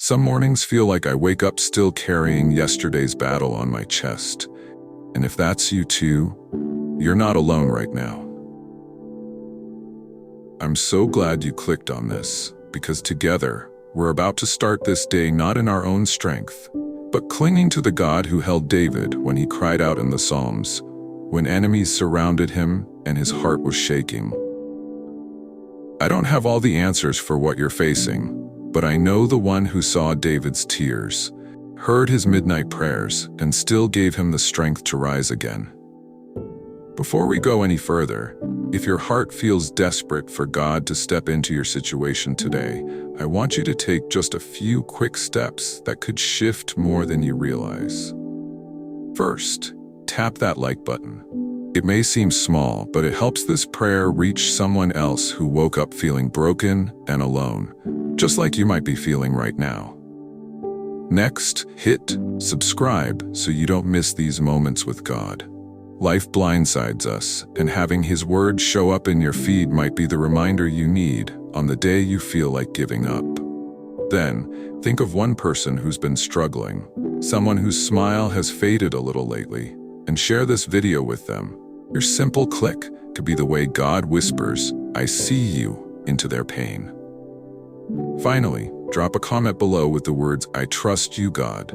Some mornings feel like I wake up still carrying yesterday's battle on my chest. And if that's you too, you're not alone right now. I'm so glad you clicked on this, because together, we're about to start this day not in our own strength, but clinging to the God who held David when he cried out in the Psalms, when enemies surrounded him and his heart was shaking. I don't have all the answers for what you're facing, but I know the one who saw David's tears, heard his midnight prayers, and still gave him the strength to rise again. Before we go any further, if your heart feels desperate for God to step into your situation today, I want you to take just a few quick steps that could shift more than you realize. First, tap that like button. It may seem small, but it helps this prayer reach someone else who woke up feeling broken and alone, just like you might be feeling right now. Next, hit subscribe so you don't miss these moments with God. Life blindsides us, and having His Word show up in your feed might be the reminder you need on the day you feel like giving up. Then, think of one person who's been struggling, someone whose smile has faded a little lately, and share this video with them. Your simple click could be the way God whispers, "I see you," into their pain. Finally, drop a comment below with the words, "I trust you, God."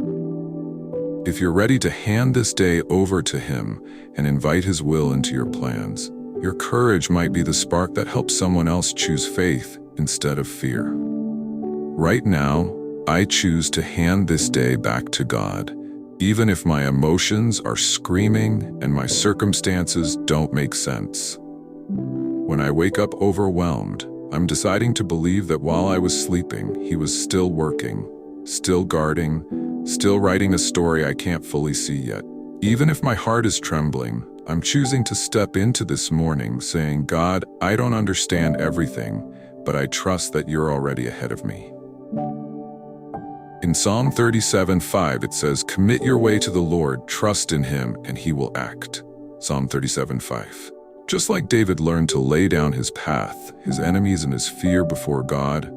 If you're ready to hand this day over to Him and invite His will into your plans, your courage might be the spark that helps someone else choose faith instead of fear. Right now, I choose to hand this day back to God, even if my emotions are screaming and my circumstances don't make sense. When I wake up overwhelmed, I'm deciding to believe that while I was sleeping, He was still working, still guarding, still writing a story I can't fully see yet. Even if my heart is trembling, I'm choosing to step into this morning saying, "God, I don't understand everything, but I trust that you're already ahead of me." In Psalm 37:5, it says, "Commit your way to the Lord, trust in Him, and He will act." Psalm 37:5. Just like David learned to lay down his path, his enemies, and his fear before God,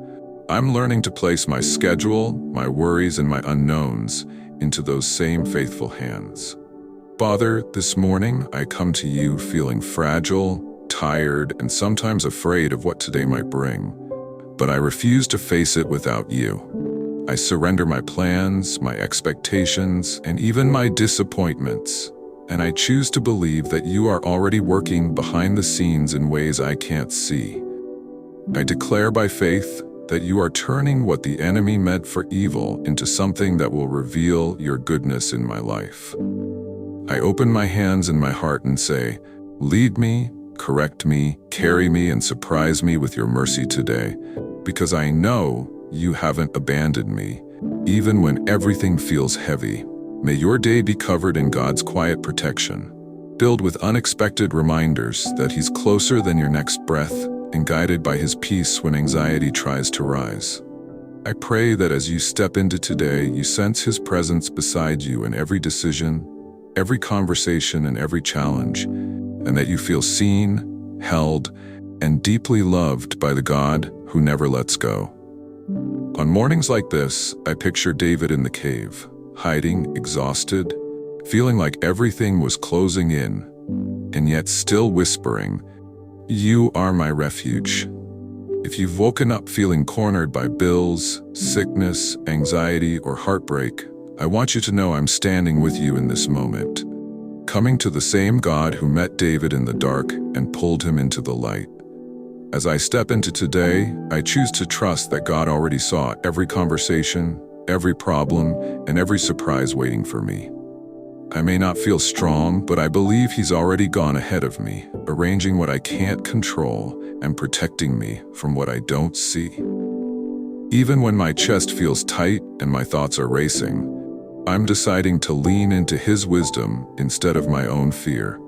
I'm learning to place my schedule, my worries, and my unknowns into those same faithful hands. Father, this morning I come to you feeling fragile, tired, and sometimes afraid of what today might bring. But I refuse to face it without you. I surrender my plans, my expectations, and even my disappointments. And I choose to believe that you are already working behind the scenes in ways I can't see. I declare by faith that you are turning what the enemy meant for evil into something that will reveal your goodness in my life. I open my hands and my heart and say, "Lead me, correct me, carry me, and surprise me with your mercy today, because I know you haven't abandoned me, even when everything feels heavy." May your day be covered in God's quiet protection, filled with unexpected reminders that He's closer than your next breath, and guided by His peace when anxiety tries to rise. I pray that as you step into today, you sense His presence beside you in every decision, every conversation, and every challenge, and that you feel seen, held, and deeply loved by the God who never lets go. On mornings like this, I picture David in the cave, hiding, exhausted, feeling like everything was closing in, and yet still whispering, "You are my refuge." If you've woken up feeling cornered by bills, sickness, anxiety, or heartbreak, I want you to know I'm standing with you in this moment, coming to the same God who met David in the dark and pulled him into the light. As I step into today, I choose to trust that God already saw every conversation, every problem, and every surprise waiting for me. I may not feel strong, but I believe He's already gone ahead of me, arranging what I can't control and protecting me from what I don't see. Even when my chest feels tight and my thoughts are racing, I'm deciding to lean into His wisdom instead of my own fear.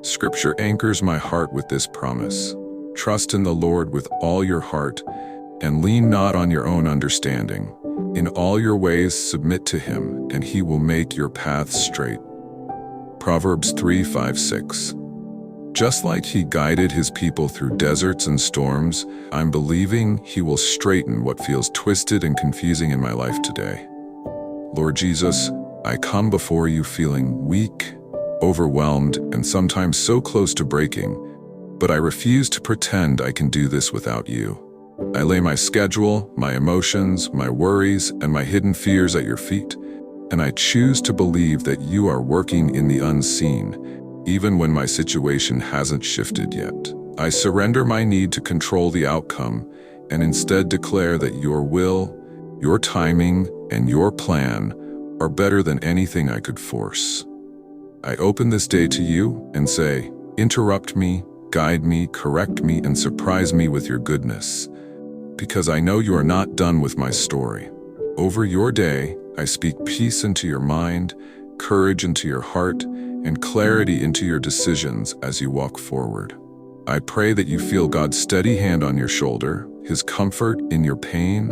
Scripture anchors my heart with this promise: trust in the Lord with all your heart, and lean not on your own understanding. In all your ways submit to Him, and He will make your paths straight. Proverbs 3:5-6. Just like he guided his people through deserts and storms, I'm believing he will straighten what feels twisted and confusing in my life today. Lord Jesus, I come before you feeling weak, overwhelmed, and sometimes so close to breaking, but I refuse to pretend I can do this without you. I lay my schedule, my emotions, my worries, and my hidden fears at your feet, and I choose to believe that you are working in the unseen, even when my situation hasn't shifted yet. I surrender my need to control the outcome and instead declare that your will, your timing, and your plan are better than anything I could force. I open this day to you and say, interrupt me, guide me, correct me, and surprise me with your goodness, because I know you are not done with my story. Over your day, I speak peace into your mind, courage into your heart, and clarity into your decisions as you walk forward. I pray that you feel God's steady hand on your shoulder, His comfort in your pain,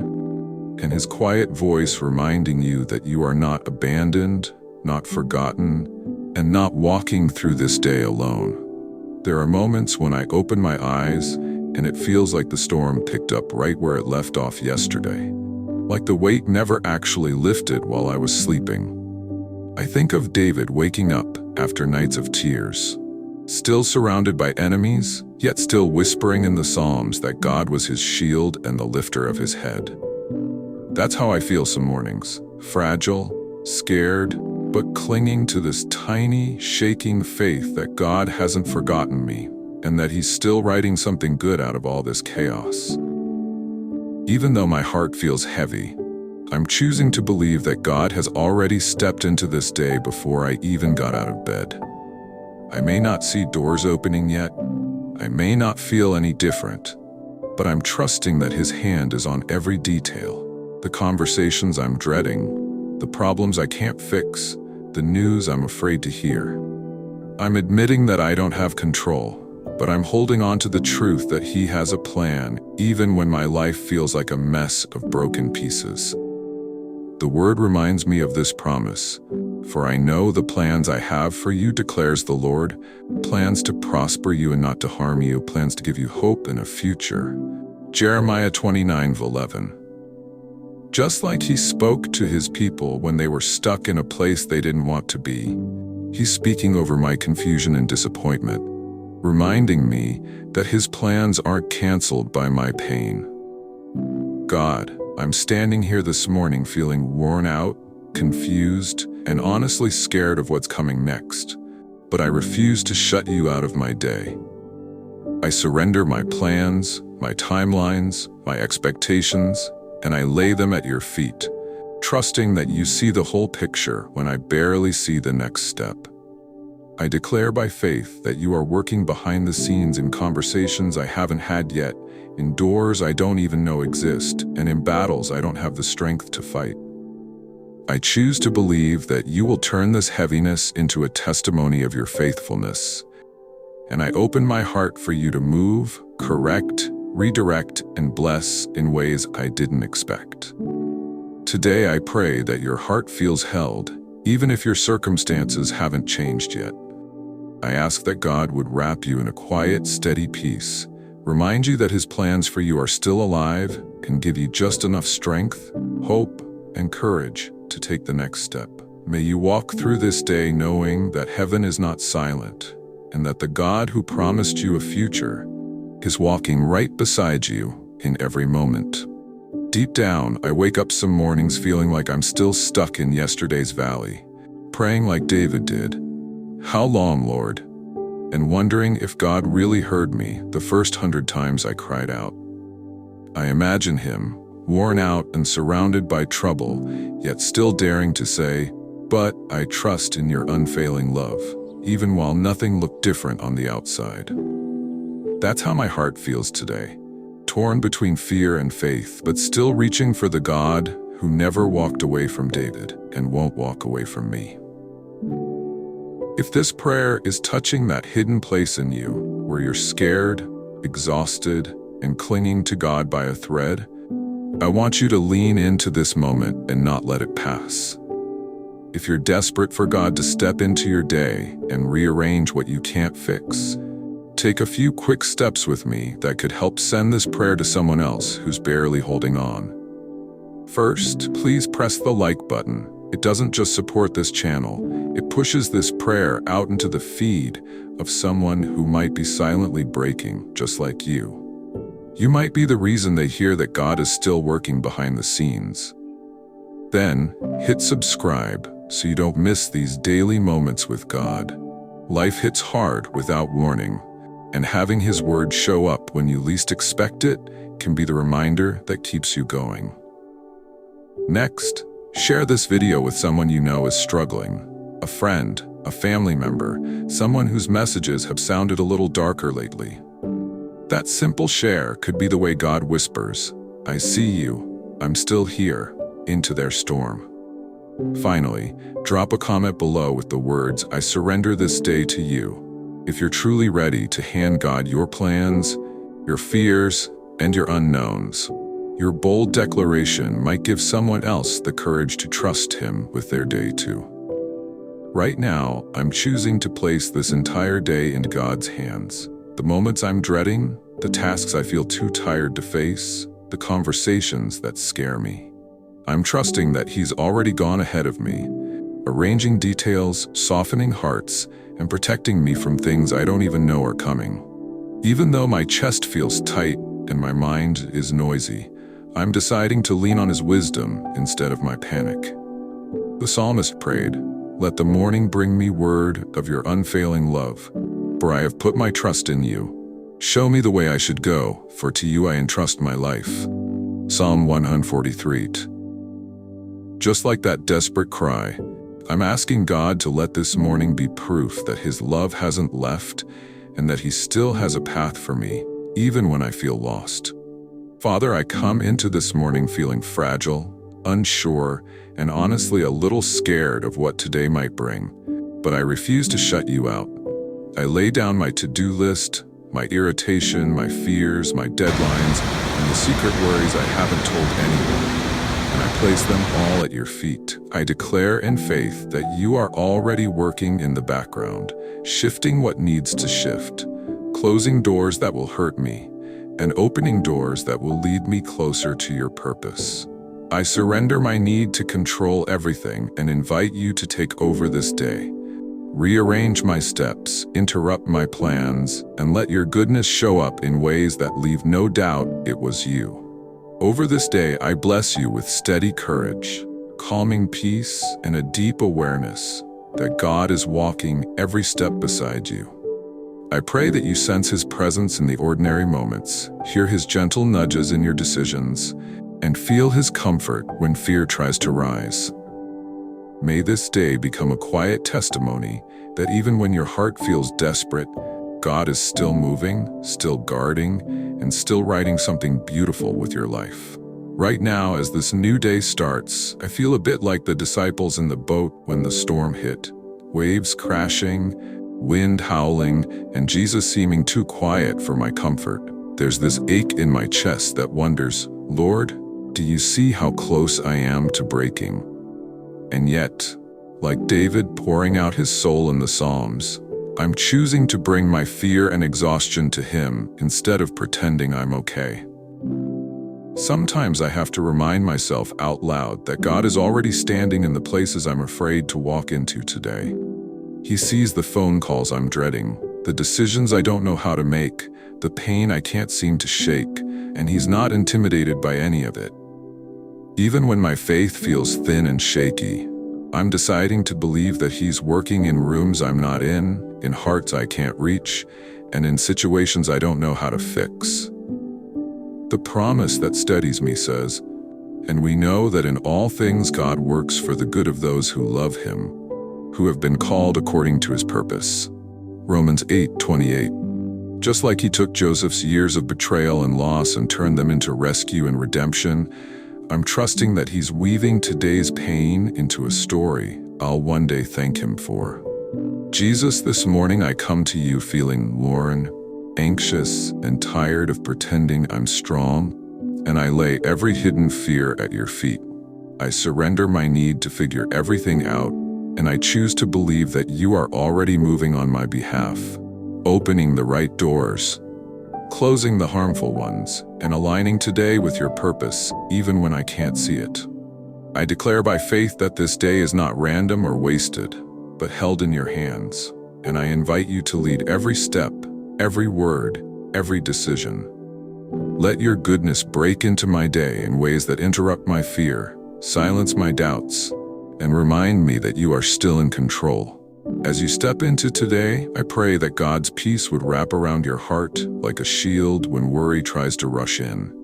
and His quiet voice reminding you that you are not abandoned, not forgotten, and not walking through this day alone. There are moments when I open my eyes and it feels like the storm picked up right where it left off yesterday, like the weight never actually lifted while I was sleeping. I think of David waking up after nights of tears, still surrounded by enemies, yet still whispering in the Psalms that God was his shield and the lifter of his head. That's how I feel some mornings, fragile, scared, but clinging to this tiny, shaking faith that God hasn't forgotten me and that He's still writing something good out of all this chaos. Even though my heart feels heavy, I'm choosing to believe that God has already stepped into this day before I even got out of bed. I may not see doors opening yet, I may not feel any different, but I'm trusting that His hand is on every detail. The conversations I'm dreading, the problems I can't fix, the news I'm afraid to hear. I'm admitting that I don't have control, but I'm holding on to the truth that He has a plan, even when my life feels like a mess of broken pieces. The Word reminds me of this promise, for I know the plans I have for you, declares the Lord, plans to prosper you and not to harm you, plans to give you hope and a future. Jeremiah 29:11. Just like He spoke to His people when they were stuck in a place they didn't want to be, He's speaking over my confusion and disappointment, reminding me that His plans aren't canceled by my pain. God, I'm standing here this morning feeling worn out, confused, and honestly scared of what's coming next, but I refuse to shut you out of my day. I surrender my plans, my timelines, my expectations, and I lay them at your feet, trusting that you see the whole picture when I barely see the next step. I declare by faith that you are working behind the scenes in conversations I haven't had yet, in doors I don't even know exist, and in battles I don't have the strength to fight. I choose to believe that you will turn this heaviness into a testimony of your faithfulness, and I open my heart for you to move, correct, redirect, and bless in ways I didn't expect. Today I pray that your heart feels held, even if your circumstances haven't changed yet. I ask that God would wrap you in a quiet, steady peace, remind you that His plans for you are still alive, and give you just enough strength, hope, and courage to take the next step. May you walk through this day knowing that heaven is not silent, and that the God who promised you a future is walking right beside you in every moment. Deep down, I wake up some mornings feeling like I'm still stuck in yesterday's valley, praying like David did, "How long, Lord?" and wondering if God really heard me the first 100 times I cried out. I imagine Him, worn out and surrounded by trouble, yet still daring to say, "But I trust in your unfailing love," even while nothing looked different on the outside. That's how my heart feels today, torn between fear and faith, but still reaching for the God who never walked away from David and won't walk away from me. If this prayer is touching that hidden place in you where you're scared, exhausted, and clinging to God by a thread, I want you to lean into this moment and not let it pass. If you're desperate for God to step into your day and rearrange what you can't fix, take a few quick steps with me that could help send this prayer to someone else who's barely holding on. First, please press the like button. It doesn't just support this channel, it pushes this prayer out into the feed of someone who might be silently breaking just like you. You might be the reason they hear that God is still working behind the scenes. Then, hit subscribe so you don't miss these daily moments with God. Life hits hard without warning, and having His word show up when you least expect it can be the reminder that keeps you going. Next, share this video with someone you know is struggling. A friend, a family member, someone whose messages have sounded a little darker lately. That simple share could be the way God whispers, "I see you, I'm still here," into their storm. Finally, drop a comment below with the words, "I surrender this day to you," if you're truly ready to hand God your plans, your fears, and your unknowns. Your bold declaration might give someone else the courage to trust Him with their day too. Right now, I'm choosing to place this entire day in God's hands. The moments I'm dreading, the tasks I feel too tired to face, the conversations that scare me. I'm trusting that He's already gone ahead of me, arranging details, softening hearts, and protecting me from things I don't even know are coming. Even though my chest feels tight and my mind is noisy, I'm deciding to lean on His wisdom instead of my panic. The psalmist prayed, "Let the morning bring me word of your unfailing love, for I have put my trust in you. Show me the way I should go, for to you I entrust my life." Psalm 143. Just like that desperate cry, I'm asking God to let this morning be proof that His love hasn't left and that He still has a path for me, even when I feel lost. Father, I come into this morning feeling fragile, unsure, and honestly a little scared of what today might bring, but I refuse to shut you out. I lay down my to-do list, my irritation, my fears, my deadlines, and the secret worries I haven't told anyone, and I place them all at your feet. I declare in faith that you are already working in the background, shifting what needs to shift, closing doors that will hurt me, and opening doors that will lead me closer to your purpose. I surrender my need to control everything and invite you to take over this day. Rearrange my steps, interrupt my plans, and let your goodness show up in ways that leave no doubt it was you. Over this day, I bless you with steady courage, calming peace, and a deep awareness that God is walking every step beside you. I pray that you sense His presence in the ordinary moments, hear His gentle nudges in your decisions, and feel His comfort when fear tries to rise. May this day become a quiet testimony that even when your heart feels desperate, God is still moving, still guarding, and still writing something beautiful with your life. Right now, as this new day starts, I feel a bit like the disciples in the boat when the storm hit. Waves crashing, wind howling, and Jesus seeming too quiet for my comfort. There's this ache in my chest that wonders, "Lord, do you see how close I am to breaking?" And yet, like David pouring out his soul in the Psalms, I'm choosing to bring my fear and exhaustion to Him instead of pretending I'm okay. Sometimes I have to remind myself out loud that God is already standing in the places I'm afraid to walk into today. He sees the phone calls I'm dreading, the decisions I don't know how to make, the pain I can't seem to shake, and He's not intimidated by any of it. Even when my faith feels thin and shaky, I'm deciding to believe that He's working in rooms I'm not in hearts I can't reach, and in situations I don't know how to fix. The promise that steadies me says, "And we know that in all things God works for the good of those who love Him, who have been called according to His purpose." Romans 8:28. Just like He took Joseph's years of betrayal and loss and turned them into rescue and redemption, I'm trusting that He's weaving today's pain into a story I'll one day thank Him for. Jesus, this morning I come to you feeling worn, anxious, and tired of pretending I'm strong, and I lay every hidden fear at your feet. I surrender my need to figure everything out, and I choose to believe that you are already moving on my behalf. opening the right doors, closing the harmful ones, and aligning today with your purpose, even when I can't see it. I declare by faith that this day is not random or wasted, but held in your hands, and I invite you to lead every step, every word, every decision. Let your goodness break into my day in ways that interrupt my fear, silence my doubts, and remind me that you are still in control. As you step into today, I pray that God's peace would wrap around your heart like a shield when worry tries to rush in.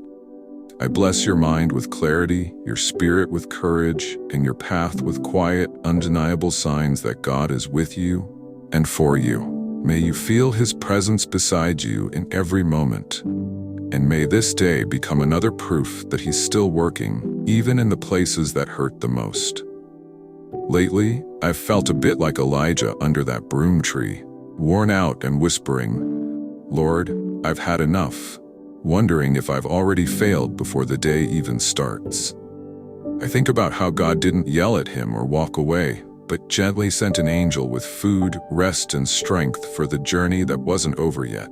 I bless your mind with clarity, your spirit with courage, and your path with quiet, undeniable signs that God is with you and for you. May you feel His presence beside you in every moment. And may this day become another proof that He's still working, even in the places that hurt the most. Lately, I've felt a bit like Elijah under that broom tree, worn out and whispering, "Lord, I've had enough," wondering if I've already failed before the day even starts. I think about how God didn't yell at him or walk away, but gently sent an angel with food, rest, and strength for the journey that wasn't over yet.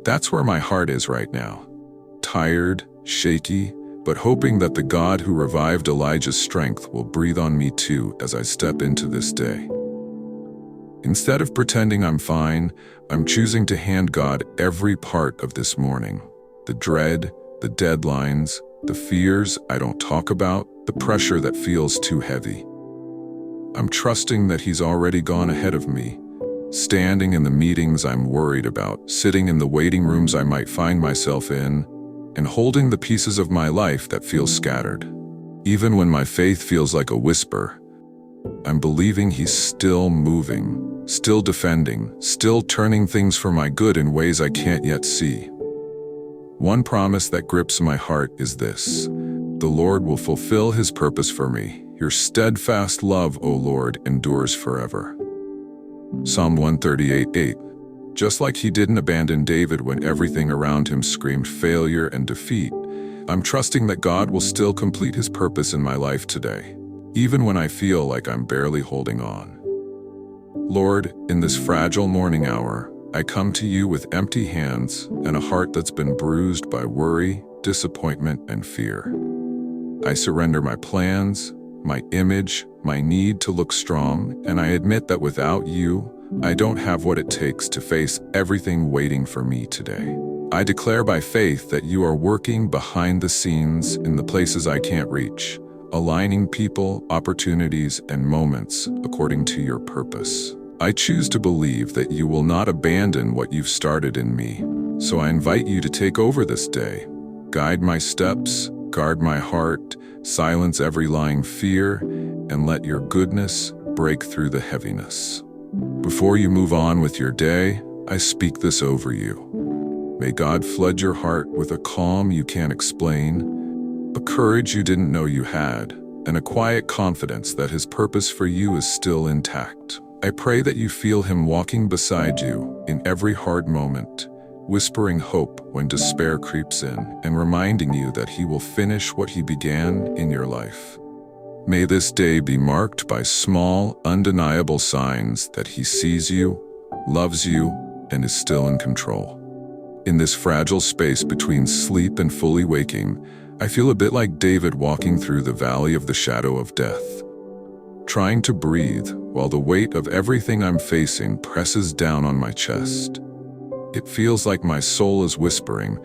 That's where my heart is right now. Tired, shaky, but hoping that the God who revived Elijah's strength will breathe on me too as I step into this day. Instead of pretending I'm fine, I'm choosing to hand God every part of this morning. The dread, the deadlines, the fears I don't talk about, the pressure that feels too heavy. I'm trusting that He's already gone ahead of me, standing in the meetings I'm worried about, sitting in the waiting rooms I might find myself in, and holding the pieces of my life that feel scattered. Even when my faith feels like a whisper, I'm believing He's still moving, still defending, still turning things for my good in ways I can't yet see. One promise that grips my heart is this: the Lord will fulfill His purpose for me. Your steadfast love, O Lord, endures forever. Psalm 138:8. Just like He didn't abandon David when everything around him screamed failure and defeat, I'm trusting that God will still complete His purpose in my life today, even when I feel like I'm barely holding on. Lord, in this fragile morning hour, I come to You with empty hands and a heart that's been bruised by worry, disappointment, and fear. I surrender my plans, my image, my need to look strong, and I admit that without You, I don't have what it takes to face everything waiting for me today. I declare by faith that You are working behind the scenes in the places I can't reach, aligning people, opportunities, and moments according to Your purpose. I choose to believe that You will not abandon what You've started in me, so I invite You to take over this day. Guide my steps, guard my heart, silence every lying fear, and let Your goodness break through the heaviness. Before you move on with your day, I speak this over you. May God flood your heart with a calm you can't explain, a courage you didn't know you had, and a quiet confidence that His purpose for you is still intact. I pray that you feel Him walking beside you in every hard moment, whispering hope when despair creeps in, and reminding you that He will finish what He began in your life. May this day be marked by small, undeniable signs that He sees you, loves you, and is still in control. In this fragile space between sleep and fully waking, I feel a bit like David walking through the valley of the shadow of death, trying to breathe while the weight of everything I'm facing presses down on my chest. It feels like my soul is whispering,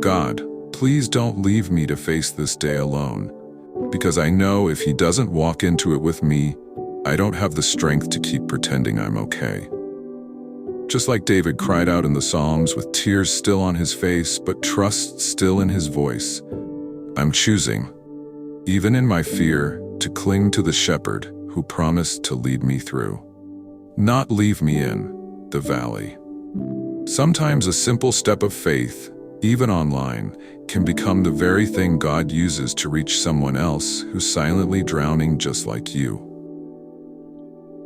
"God, please don't leave me to face this day alone," because I know if He doesn't walk into it with me, I don't have the strength to keep pretending I'm okay. Just like David cried out in the Psalms with tears still on his face, but trust still in His voice, I'm choosing, even in my fear, to cling to the shepherd who promised to lead me through, not leave me in the valley. Sometimes a simple step of faith, even online, can become the very thing God uses to reach someone else who's silently drowning just like you.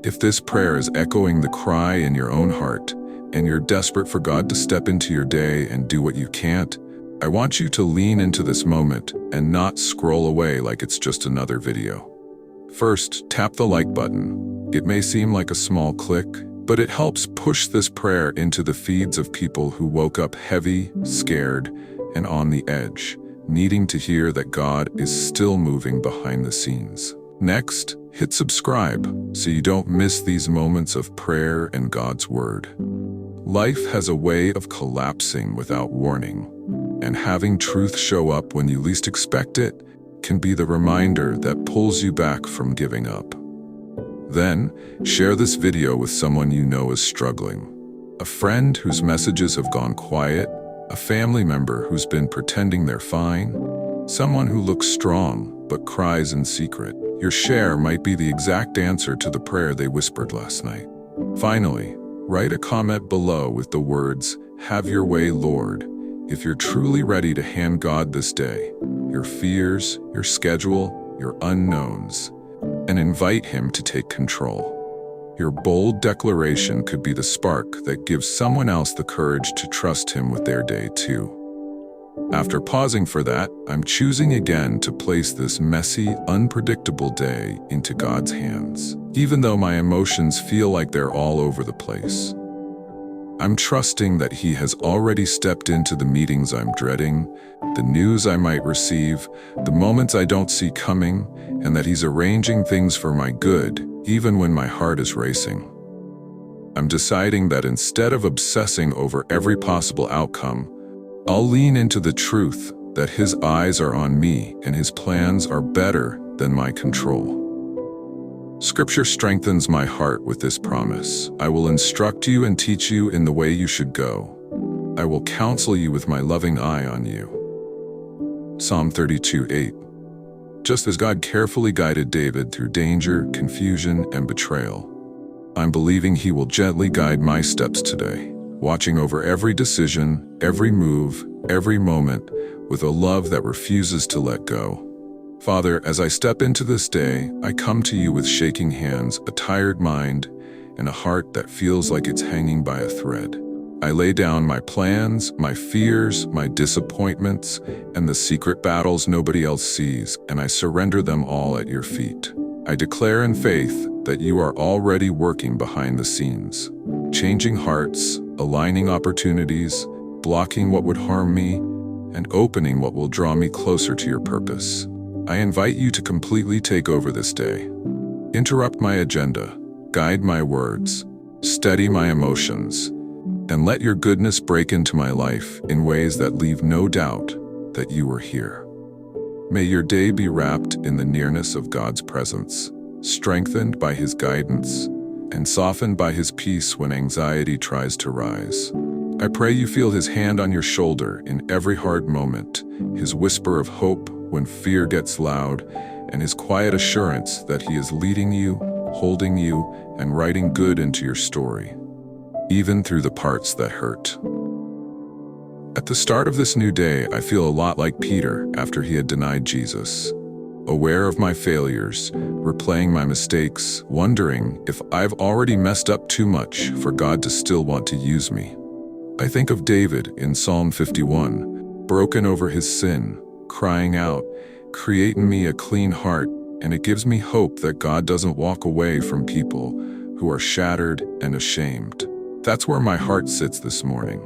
If this prayer is echoing the cry in your own heart, and you're desperate for God to step into your day and do what you can't, I want you to lean into this moment and not scroll away like it's just another video. First, tap the like button. It may seem like a small click, but it helps push this prayer into the feeds of people who woke up heavy, scared, and on the edge, needing to hear that God is still moving behind the scenes. Next, hit subscribe so you don't miss these moments of prayer and God's Word. Life has a way of collapsing without warning, and having truth show up when you least expect it can be the reminder that pulls you back from giving up. Then, share this video with someone you know is struggling. A friend whose messages have gone quiet, a family member who's been pretending they're fine, someone who looks strong but cries in secret. Your share might be the exact answer to the prayer they whispered last night. Finally, write a comment below with the words, "Have your way, Lord," if you're truly ready to hand God this day, your fears, your schedule, your unknowns, and invite Him to take control. Your bold declaration could be the spark that gives someone else the courage to trust Him with their day too. After pausing for that, I'm choosing again to place this messy, unpredictable day into God's hands, even though my emotions feel like they're all over the place. I'm trusting that He has already stepped into the meetings I'm dreading, the news I might receive, the moments I don't see coming, and that He's arranging things for my good, even when my heart is racing. I'm deciding that instead of obsessing over every possible outcome, I'll lean into the truth that His eyes are on me and His plans are better than my control. Scripture strengthens my heart with this promise. I will instruct you and teach you in the way you should go. I will counsel you with my loving eye on you. Psalm 32:8. Just as God carefully guided David through danger, confusion, and betrayal, I'm believing He will gently guide my steps today, watching over every decision, every move, every moment, with a love that refuses to let go. Father, as I step into this day, I come to you with shaking hands, a tired mind, and a heart that feels like it's hanging by a thread. I lay down my plans, my fears, my disappointments, and the secret battles nobody else sees, and I surrender them all at your feet. I declare in faith that you are already working behind the scenes, changing hearts, aligning opportunities, blocking what would harm me, and opening what will draw me closer to your purpose. I invite you to completely take over this day. Interrupt my agenda, guide my words, steady my emotions, and let your goodness break into my life in ways that leave no doubt that you are here. May your day be wrapped in the nearness of God's presence, strengthened by His guidance, and softened by His peace when anxiety tries to rise. I pray you feel His hand on your shoulder in every hard moment, His whisper of hope when fear gets loud, and His quiet assurance that He is leading you, holding you, and writing good into your story, even through the parts that hurt. At the start of this new day, I feel a lot like Peter after he had denied Jesus, aware of my failures, replaying my mistakes, wondering if I've already messed up too much for God to still want to use me. I think of David in Psalm 51, broken over his sin, crying out, "Create in me a clean heart," and it gives me hope that God doesn't walk away from people who are shattered and ashamed. That's where my heart sits this morning,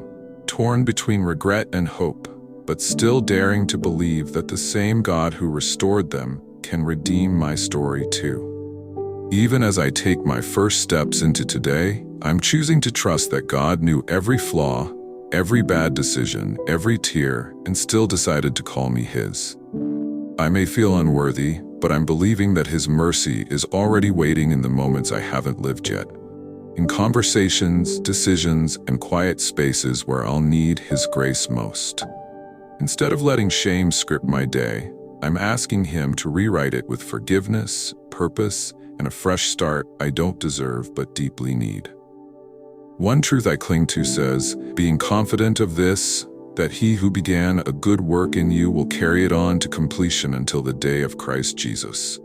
torn between regret and hope, but still daring to believe that the same God who restored them can redeem my story too. Even as I take my first steps into today, I'm choosing to trust that God knew every flaw, every bad decision, every tear, and still decided to call me His. I may feel unworthy, but I'm believing that His mercy is already waiting in the moments I haven't lived yet. In conversations, decisions, and quiet spaces where I'll need His grace most. Instead of letting shame script my day, I'm asking Him to rewrite it with forgiveness, purpose, and a fresh start I don't deserve but deeply need. One truth I cling to says, being confident of this, that He who began a good work in you will carry it on to completion until the day of Christ Jesus.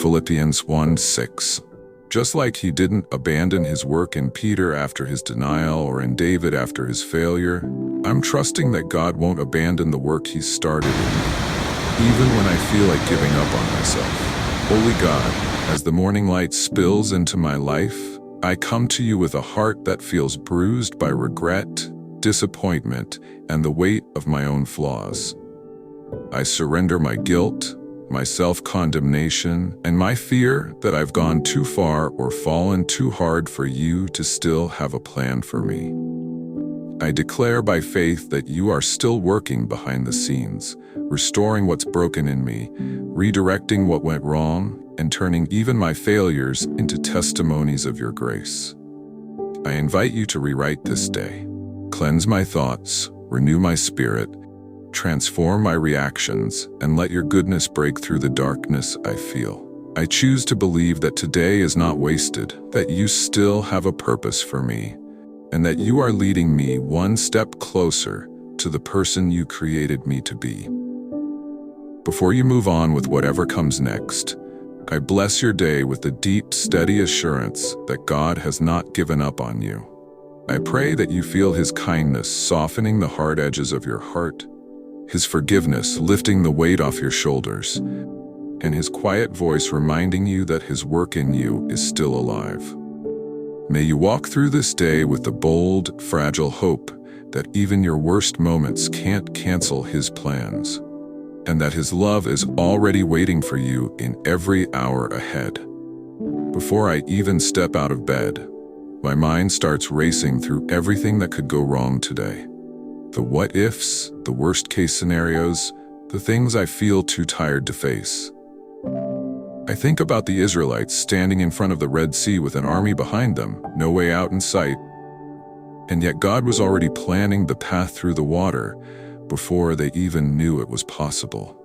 Philippians 1:6. Just like He didn't abandon His work in Peter after his denial or in David after his failure, I'm trusting that God won't abandon the work He started in me, even when I feel like giving up on myself. Holy God, as the morning light spills into my life, I come to you with a heart that feels bruised by regret, disappointment, and the weight of my own flaws. I surrender my guilt, my self-condemnation, and my fear that I've gone too far or fallen too hard for you to still have a plan for me. I declare by faith that you are still working behind the scenes, restoring what's broken in me, redirecting what went wrong, and turning even my failures into testimonies of your grace. I invite you to rewrite this day. Cleanse my thoughts, renew my spirit, transform my reactions, and let your goodness break through the darkness I feel. I choose to believe that today is not wasted, that you still have a purpose for me, and that you are leading me one step closer to the person you created me to be. Before you move on with whatever comes next, I bless your day with the deep, steady assurance that God has not given up on you. I pray that you feel His kindness softening the hard edges of your heart, His forgiveness lifting the weight off your shoulders, and His quiet voice reminding you that His work in you is still alive. May you walk through this day with the bold, fragile hope that even your worst moments can't cancel His plans, and that His love is already waiting for you in every hour ahead. Before I even step out of bed, my mind starts racing through everything that could go wrong today. The what-ifs, the worst-case scenarios, the things I feel too tired to face. I think about the Israelites standing in front of the Red Sea with an army behind them, no way out in sight. And yet God was already planning the path through the water before they even knew it was possible.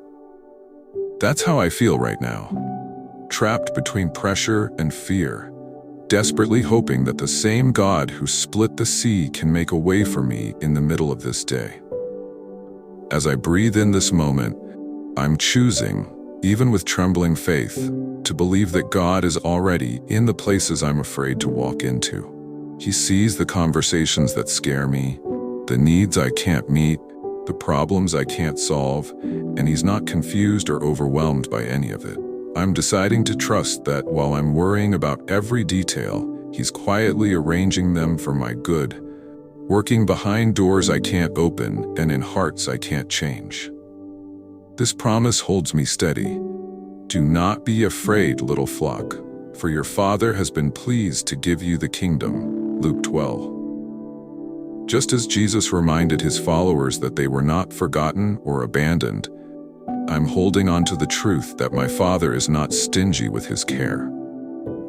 That's how I feel right now, trapped between pressure and fear, desperately hoping that the same God who split the sea can make a way for me in the middle of this day. As I breathe in this moment, I'm choosing, even with trembling faith, to believe that God is already in the places I'm afraid to walk into. He sees the conversations that scare me, the needs I can't meet, the problems I can't solve, and He's not confused or overwhelmed by any of it. I'm deciding to trust that while I'm worrying about every detail, He's quietly arranging them for my good, working behind doors I can't open and in hearts I can't change. This promise holds me steady. Do not be afraid, little flock, for your Father has been pleased to give you the kingdom. Luke 12. Just as Jesus reminded His followers that they were not forgotten or abandoned, I'm holding on to the truth that my Father is not stingy with His care,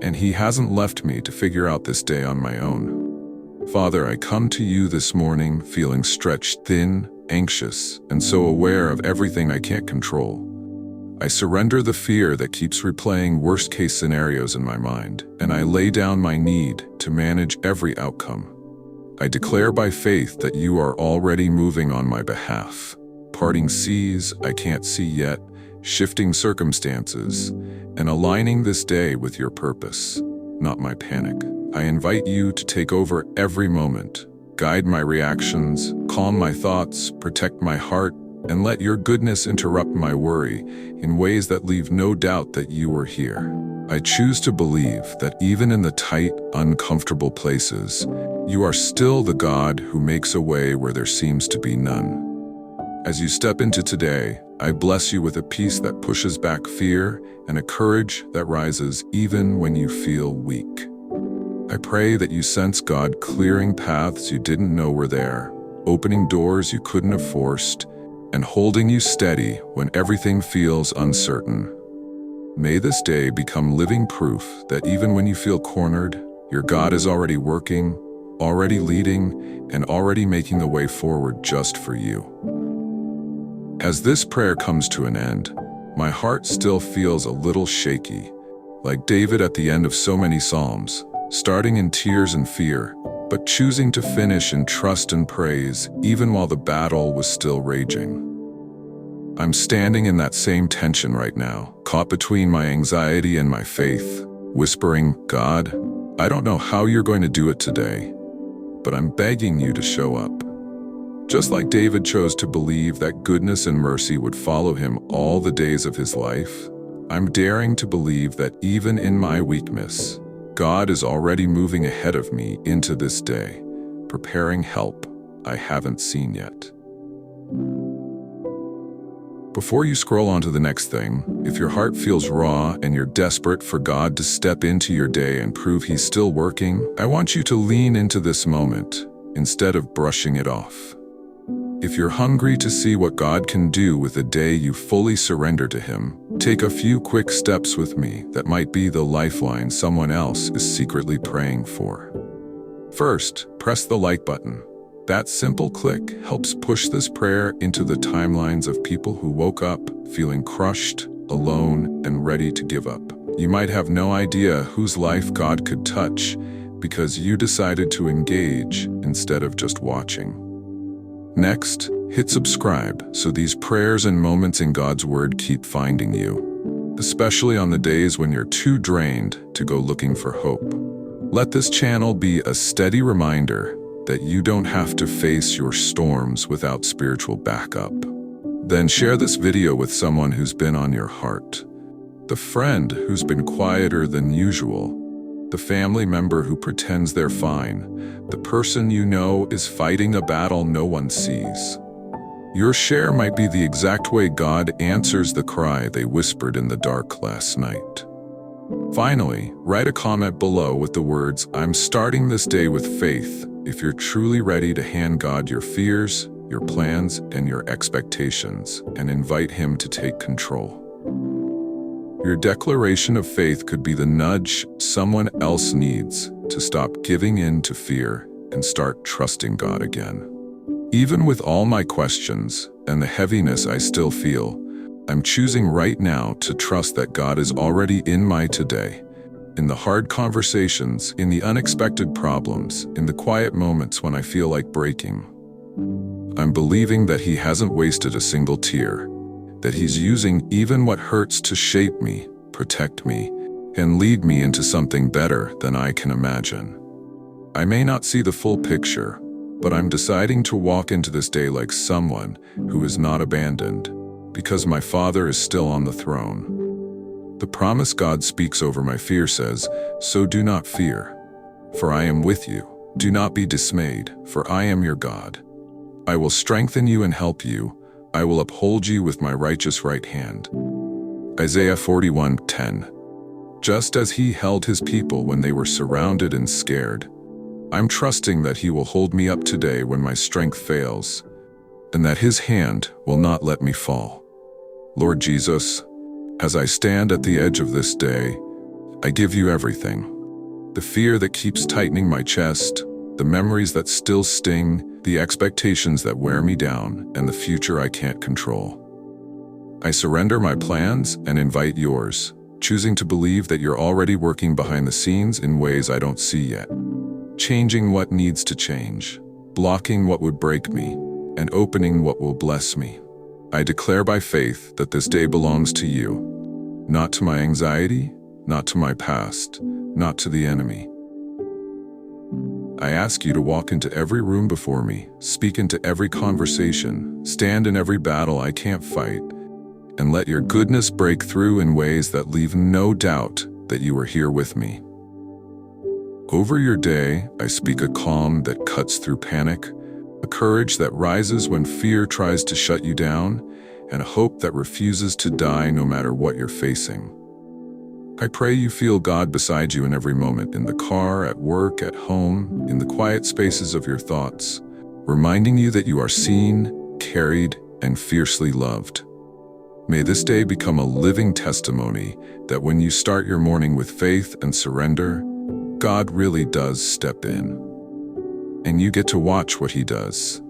and He hasn't left me to figure out this day on my own. Father, I come to you this morning feeling stretched thin, anxious, and so aware of everything I can't control. I surrender the fear that keeps replaying worst-case scenarios in my mind, and I lay down my need to manage every outcome. I declare by faith that you are already moving on my behalf, parting seas I can't see yet, shifting circumstances, and aligning this day with your purpose, not my panic. I invite you to take over every moment, guide my reactions, calm my thoughts, protect my heart, and let your goodness interrupt my worry in ways that leave no doubt that you are here. I choose to believe that even in the tight, uncomfortable places, you are still the God who makes a way where there seems to be none. As you step into today, I bless you with a peace that pushes back fear and a courage that rises even when you feel weak. I pray that you sense God clearing paths you didn't know were there, opening doors you couldn't have forced, and holding you steady when everything feels uncertain. May this day become living proof that even when you feel cornered, your God is already working, already leading, and already making the way forward just for you. As this prayer comes to an end, my heart still feels a little shaky, like David at the end of so many Psalms, starting in tears and fear, but choosing to finish in trust and praise even while the battle was still raging. I'm standing in that same tension right now, caught between my anxiety and my faith, whispering, God, I don't know how you're going to do it today, but I'm begging you to show up. Just like David chose to believe that goodness and mercy would follow him all the days of his life, I'm daring to believe that even in my weakness, God is already moving ahead of me into this day, preparing help I haven't seen yet. Before you scroll on to the next thing, if your heart feels raw and you're desperate for God to step into your day and prove He's still working, I want you to lean into this moment instead of brushing it off. If you're hungry to see what God can do with a day you fully surrender to Him, take a few quick steps with me that might be the lifeline someone else is secretly praying for. First, press the like button. That simple click helps push this prayer into the timelines of people who woke up feeling crushed, alone, and ready to give up. You might have no idea whose life God could touch because you decided to engage instead of just watching. Next, hit subscribe so these prayers and moments in God's Word keep finding you, especially on the days when you're too drained to go looking for hope. Let this channel be a steady reminder that you don't have to face your storms without spiritual backup. Then share this video with someone who's been on your heart. The friend who's been quieter than usual. The family member who pretends they're fine. The person you know is fighting a battle no one sees. Your share might be the exact way God answers the cry they whispered in the dark last night. Finally, write a comment below with the words, "I'm starting this day with faith," if you're truly ready to hand God your fears, your plans, and your expectations, and invite Him to take control. Your declaration of faith could be the nudge someone else needs to stop giving in to fear and start trusting God again. Even with all my questions and the heaviness I still feel, I'm choosing right now to trust that God is already in my today. In the hard conversations, in the unexpected problems, in the quiet moments when I feel like breaking. I'm believing that He hasn't wasted a single tear, that He's using even what hurts to shape me, protect me, and lead me into something better than I can imagine. I may not see the full picture, but I'm deciding to walk into this day like someone who is not abandoned, because my Father is still on the throne. The promise God speaks over my fear says, "So do not fear, for I am with you. Do not be dismayed, for I am your God. I will strengthen you and help you. I will uphold you with my righteous right hand." Isaiah 41:10. Just as He held His people when they were surrounded and scared, I'm trusting that He will hold me up today when my strength fails, and that His hand will not let me fall. Lord Jesus, as I stand at the edge of this day, I give you everything. The fear that keeps tightening my chest, the memories that still sting, the expectations that wear me down, and the future I can't control. I surrender my plans and invite yours, choosing to believe that you're already working behind the scenes in ways I don't see yet. Changing what needs to change, blocking what would break me, and opening what will bless me. I declare by faith that this day belongs to you, not to my anxiety, not to my past, not to the enemy. I ask you to walk into every room before me, speak into every conversation, stand in every battle I can't fight, and let your goodness break through in ways that leave no doubt that you are here with me. Over your day, I speak a calm that cuts through panic, a courage that rises when fear tries to shut you down, and a hope that refuses to die no matter what you're facing. I pray you feel God beside you in every moment, in the car, at work, at home, in the quiet spaces of your thoughts, reminding you that you are seen, carried, and fiercely loved. May this day become a living testimony that when you start your morning with faith and surrender, God really does step in. And you get to watch what He does.